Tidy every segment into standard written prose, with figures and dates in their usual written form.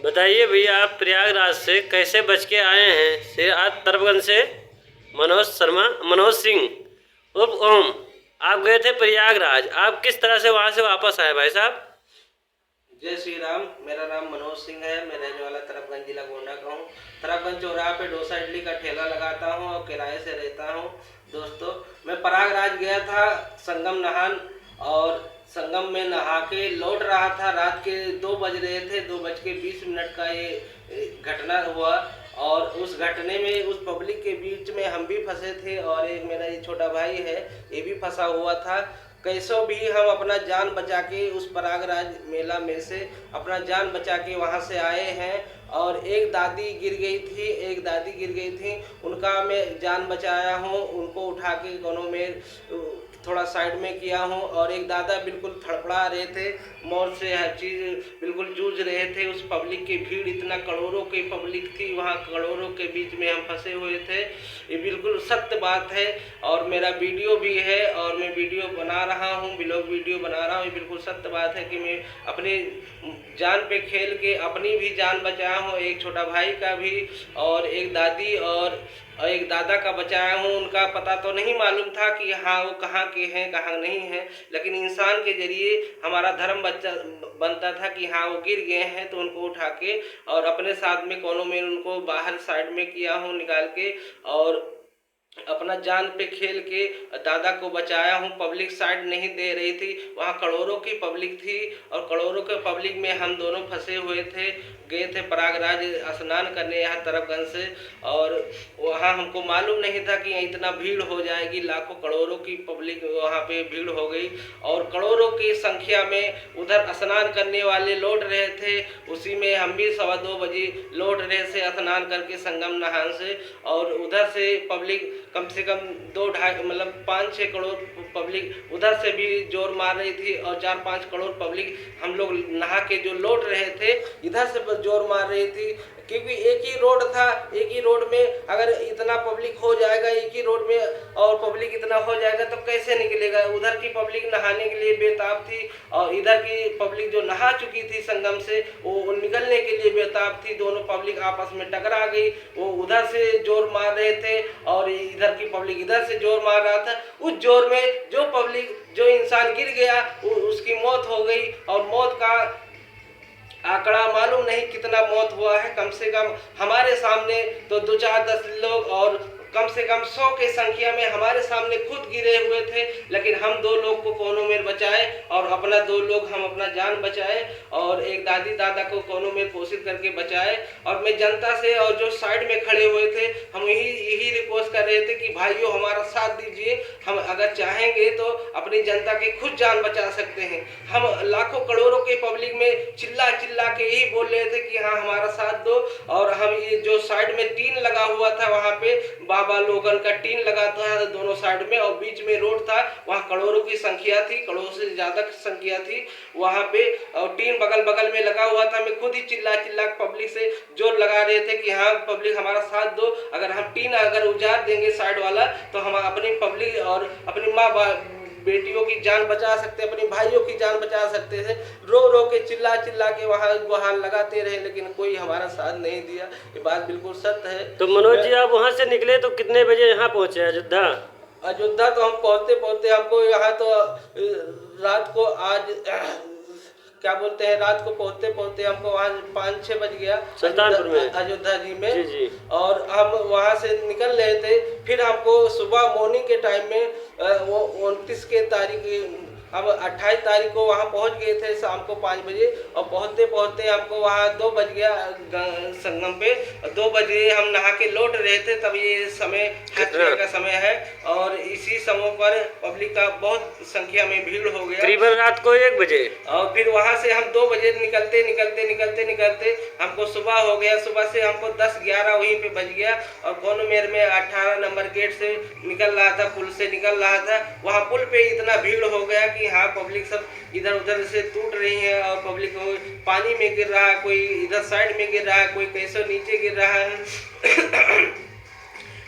बताइए भैया, आप प्रयागराज से कैसे बच के आए हैं? से आज तरफगंज से मनोज सिंह उर्फ ओम, आप गए थे प्रयागराज। आप किस तरह से वहाँ से वापस आए भाई साहब? जय श्री राम। मेरा नाम मनोज सिंह है। मैं रहने वाला तरफगंज जिला गोंडा का हूँ। तरफगंज चौराहा पे डोसा इडली का ठेला लगाता हूँ और किराए से रहता हूँ। दोस्तों, मैं प्रयागराज गया था संगम नहान, और संगम में नहा के लौट रहा था। रात के 2 बज रहे थे, 2:20 का ये घटना हुआ। और उस घटने में उस पब्लिक के बीच में हम भी फंसे थे, और एक मेरा ये छोटा भाई है, ये भी फंसा हुआ था। कैसो भी हम अपना जान बचा के उस प्रयागराज मेला में से अपना जान बचा के वहाँ से आए हैं। और एक दादी गिर गई थी, उनका मैं जान बचाया हूँ। उनको उठा के कोनों में थोड़ा साइड में किया हूँ। और एक दादा बिल्कुल थड़पड़ा रहे थे, मौत से हर चीज़ बिल्कुल जूझ रहे थे। उस पब्लिक की भीड़, इतना करोड़ों की पब्लिक थी वहाँ, करोड़ों के बीच में हम फंसे हुए थे। ये बिल्कुल सत्य बात है, और मेरा वीडियो भी है, और मैं वीडियो बना रहा हूँ, ब्लॉग वीडियो बना रहा हूँ। ये बिल्कुल सत्य बात है कि मैं अपनी जान पे खेल के अपनी भी जान बचाया हूँ, एक छोटा भाई का भी, और एक दादी और एक दादा का बचाया हूँ। उनका पता तो नहीं मालूम था कि हाँ वो कहाँ के हैं कहाँ नहीं हैं, लेकिन इंसान के जरिए हमारा धर्म बच्चा बनता था कि हाँ वो गिर गए हैं तो उनको उठा के और अपने साथ में कोनों में उनको बाहर साइड में किया हूँ निकाल के, और अपना जान पे खेल के दादा को बचाया हूँ। पब्लिक साइड नहीं दे रही थी, वहाँ करोड़ों की पब्लिक थी, और करोड़ों के पब्लिक में हम दोनों फंसे हुए थे। गए थे प्रयागराज स्नान करने यहाँ तरफगंज से, और वहाँ हमको मालूम नहीं था कि इतना भीड़ हो जाएगी। लाखों करोड़ों की पब्लिक वहाँ पे भीड़ हो गई, और करोड़ों की संख्या में उधर स्नान करने वाले लौट रहे थे। उसी में हम भी 2:15 बजे लौट रहे थे स्नान करके संगम नहान से, और उधर से पब्लिक कम से कम 2-2.5 मतलब 5-6 करोड़ पब्लिक उधर से भी जोर मार रही थी, और 4-5 करोड़ पब्लिक हम लोग नहा के जो लौट रहे थे इधर से जोर मार रही थी। क्योंकि एक ही रोड था, एक ही रोड में अगर इतना पब्लिक हो जाएगा, एक ही रोड में और पब्लिक इतना हो जाएगा तो कैसे निकलेगा। उधर की पब्लिक नहाने के लिए बेताब थी, और इधर की पब्लिक जो नहा चुकी थी संगम से वो निकलने के लिए बेताब थी। दोनों पब्लिक आपस में टकरा गई। वो उधर से जोर मार रहे थे और इधर की पब्लिक इधर से जोर मार रहा था। उस जोर में जो इंसान गिर गया उसकी मौत हो गई, और मौत का आंकड़ा मालूम नहीं कितना मौत हुआ है। कम से कम हमारे सामने तो 2-4-10 लोग, और कम से कम 100 के संख्या में हमारे सामने खुद गिरे हुए थे, लेकिन हम 2 लोग को कोनों में बचाए, और अपना 2 लोग हम अपना जान बचाए, और एक दादी दादा को कोनों में कोशिश करके बचाए। और मैं जनता से और जो साइड में खड़े हुए थे हम यही रिक्वेस्ट कर रहे थे कि भाइयों हमारा साथ दीजिए। हम अगर चाहेंगे तो अपनी जनता की खुद जान बचा सकते हैं। हम लाखों करोड़ों के पब्लिक में चिल्ला चिल्ला के यही बोल रहे थे कि हाँ हमारा साथ दो। और हम ये जो साइड में टीन लगा हुआ था वहाँ पे बाबा लोगन का टीन लगा था दोनों साइड में, और बीच में रोड था, वहाँ करोड़ों की संख्या थी, करोड़ों से ज्यादा संख्या थी वहाँ पे, और टीन बगल बगल में लगा हुआ था। मैं खुद ही चिल्ला चिल्ला पब्लिक से जोर लगा रहे थे कि हाँ पब्लिक हमारा साथ दो। अगर हम टीन अगर उजाड़ देंगे साइड वाला तो हम अपनी पब्लिक और अपनी माँ बेटियों की जान बचा सकते, अपनी भाइयों की जान बचा सकते थे। रो रो के चिल्ला चिल्ला के वहाँ गुहार लगाते रहे, लेकिन कोई हमारा साथ नहीं दिया। ये बात बिल्कुल सत्य है। तो मनोज जी, आप वहाँ से निकले तो कितने बजे यहाँ पहुँचे अयोध्या? अयोध्या तो हम पहुँचते पहुँचते हमको यहाँ तो रात को आज क्या बोलते हैं, रात को पहुँचते पहुँचते हमको वहाँ 5-6 बज गया सुल्तानपुर में, अयोध्या जी में। जी जी। और हम वहाँ से निकल रहे थे, फिर हमको सुबह मॉर्निंग के टाइम में वो 29 के तारीख, हम 28 तारीख को वहाँ पहुँच गए थे शाम को 5 बजे, और पहुँचते पहुँचते हमको वहाँ 2 बज गया संगम पे। 2 बजे हम नहा के लौट रहे थे, तब ये समय छठ का समय है, और इसी समय पर पब्लिक का बहुत संख्या में भीड़ हो गया, करीबन रात को 1 बजे। और फिर वहाँ से हम 2 बजे निकलते हमको सुबह हो गया। सुबह से हमको 10-11 वहीं पे बज गया, और कोनमेर में 18 नंबर गेट से निकल रहा था, पुल से निकल रहा था। वहाँ पुल पे इतना भीड़ हो गया कि हाँ पब्लिक सब इधर उधर से टूट रही है, और पब्लिक पानी में गिर रहा है, कोई इधर साइड में गिर रहा है, कोई कैसे नीचे गिर रहा है।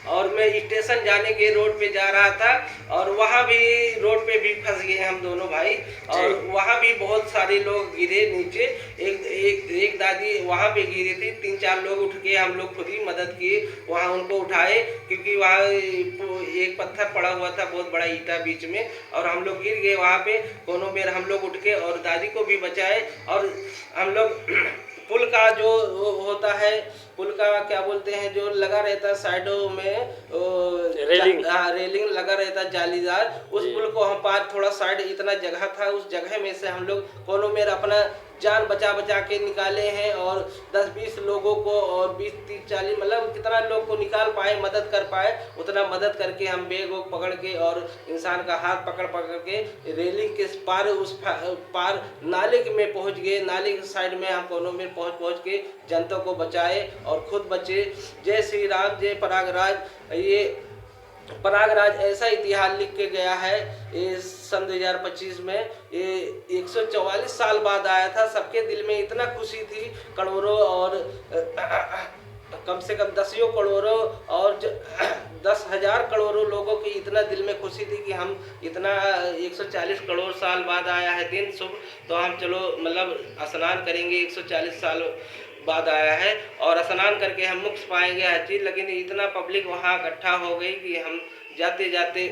और मैं स्टेशन जाने के रोड पे जा रहा था और वहाँ भी रोड पे भी फंस गए हम दोनों भाई। और वहाँ भी बहुत सारे लोग गिरे नीचे। एक दादी वहाँ पे गिरी थी, 3-4 लोग उठ के हम लोग खुद ही मदद किए, वहाँ उनको उठाए, क्योंकि वहाँ एक पत्थर पड़ा हुआ था बहुत बड़ा ईटा बीच में, और हम लोग गिर गए वहाँ पे। कोनो बेर हम लोग उठ के और दादी को भी बचाए। और हम लोग पुल का जो होता है, पुल का क्या बोलते हैं, जो लगा रहता है साइडों में रेलिंग लगा रहता है जालीदार, उस पुल को हम पार, थोड़ा साइड इतना जगह था, उस जगह में से हम लोग कोनो में अपना जान बचा के निकाले हैं। और 10-20 लोगों को और 20-30-40 मतलब कितना लोग को निकाल पाए, मदद कर पाए, उतना मदद करके हम बैग पकड़ के और इंसान का हाथ पकड़ के रेलिंग के पार, उस पार नाले में पहुंच गए। नाले के साइड में हम कोनों में पहुंच के जनता को बचाए और खुद बचे। जय श्री राम, जय प्रयागराज। ये प्रयागराज ऐसा इतिहास लिख के गया है ये सन 2025 में। ये 144 साल बाद आया था। सबके दिल में इतना खुशी थी, करोड़ों और कम से कम 10 करोड़ों और 10,000 करोड़ों लोगों की इतना दिल में खुशी थी कि हम इतना 140 करोड़ साल बाद आया है दिन शुभ, तो हम चलो मतलब स्नान करेंगे। 140 साल बाद आया है और स्नान करके हम मुक्त पाएंगे हर चीज। लेकिन इतना पब्लिक वहाँ इकट्ठा हो गई कि हम जाते जाते।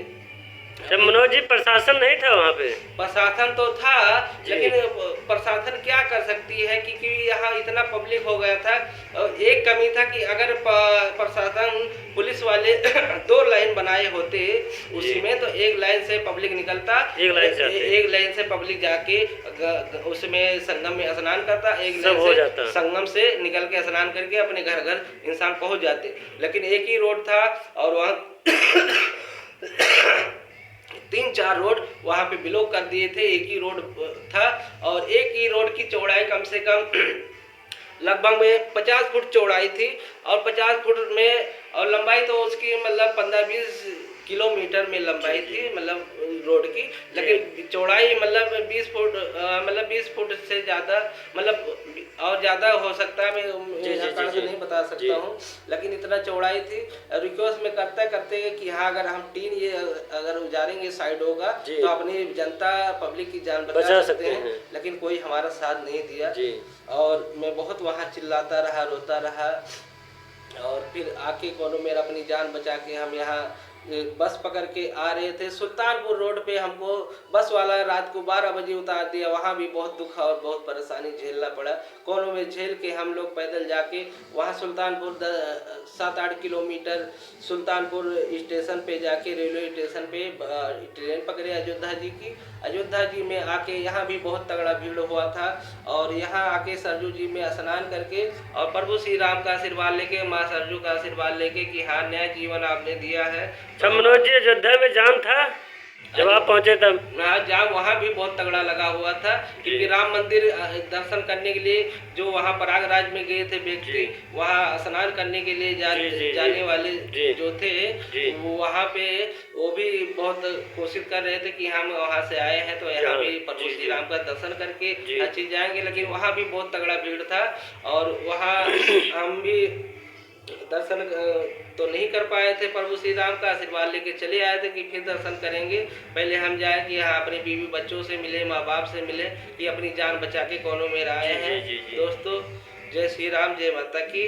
जब मनोज जी प्रशासन नहीं था वहाँ पे? प्रशासन तो था, लेकिन प्रशासन क्या कर सकती है, क्योंकि यहाँ इतना पब्लिक हो गया था। और एक कमी था कि अगर प्रशासन पुलिस वाले 2 लाइन बनाए होते उसी में, तो एक लाइन से पब्लिक निकलता, एक लाइन से पब्लिक जाके उसमें संगम में स्नान करता, एक लाइन से संगम से निकल के स्नान करके अपने घर इंसान पहुंच जाते। लेकिन एक ही रोड था और वहाँ 3-4 रोड वहाँ पे ब्लॉक कर दिए थे। एक ही रोड था और एक ही रोड की चौड़ाई कम से कम लगभग में 50 फुट चौड़ाई थी और 50 फुट में, और लंबाई तो उसकी मतलब 15-20 किलोमीटर में लंबाई थी मतलब रोड की। लेकिन चौड़ाई मतलब 20 फुट, मतलब 20 फुट से ज़्यादा, मतलब और ज़्यादा हो सकता है, मैं आकार से नहीं बता सकता हूँ, लेकिन इतना चौड़ाई थी। रिक्वेस्ट में करते कि हाँ, अगर हम टीन ये अगर उजारेंगे साइड होगा तो अपनी जनता पब्लिक की जान बचा सकते हैं। लेकिन कोई हमारा साथ नहीं दिया और मैं बहुत वहाँ चिल्लाता रहा, रोता रहा। और फिर आके कोनो मेरा अपनी जान बचा के हम यहाँ बस पकड़ के आ रहे थे। सुल्तानपुर रोड पे हमको बस वाला रात को 12 बजे उतार दिया। वहाँ भी बहुत दुख और बहुत परेशानी झेलना पड़ा। कोनो में झेल के हम लोग पैदल जाके वहाँ सुल्तानपुर 7-8 किलोमीटर सुल्तानपुर स्टेशन पे जाके, रेलवे स्टेशन पे ट्रेन पकड़े अयोध्या जी की। अयोध्या जी में आके यहाँ भी बहुत तगड़ा भीड़ हुआ था और यहाँ आके सरजू जी में स्नान करके और प्रभु श्री राम का आशीर्वाद लेके, माँ सरजू का आशीर्वाद लेके कि हाँ, नया जीवन आपने दिया है। मनोज जी, अयोध्या में जाम था जब आप पहुंचे तब? जाम वहाँ भी बहुत तगड़ा लगा हुआ था, क्योंकि राम मंदिर दर्शन करने के लिए जो वहाँ प्रयागराज में गए थे व्यक्ति, वहाँ स्नान करने के लिए जाने वाले जो थे, वहाँ पे वो भी बहुत कोशिश कर रहे थे कि हम वहाँ से आए हैं तो यहाँ भी प्रभु श्री राम का दर्शन करके हर चीज जाएंगे। लेकिन वहाँ भी बहुत तगड़ा भीड़ था और वहाँ हम भी दर्शन तो नहीं कर पाए थे। प्रभु श्री राम का आशीर्वाद लेके चले आए थे कि फिर दर्शन करेंगे, पहले हम जाए कि यहाँ अपने बीवी बच्चों से मिले, माँ बाप से मिले, कि अपनी जान बचा के कोनो में आए हैं। दोस्तों, जय श्री राम, जय माता की।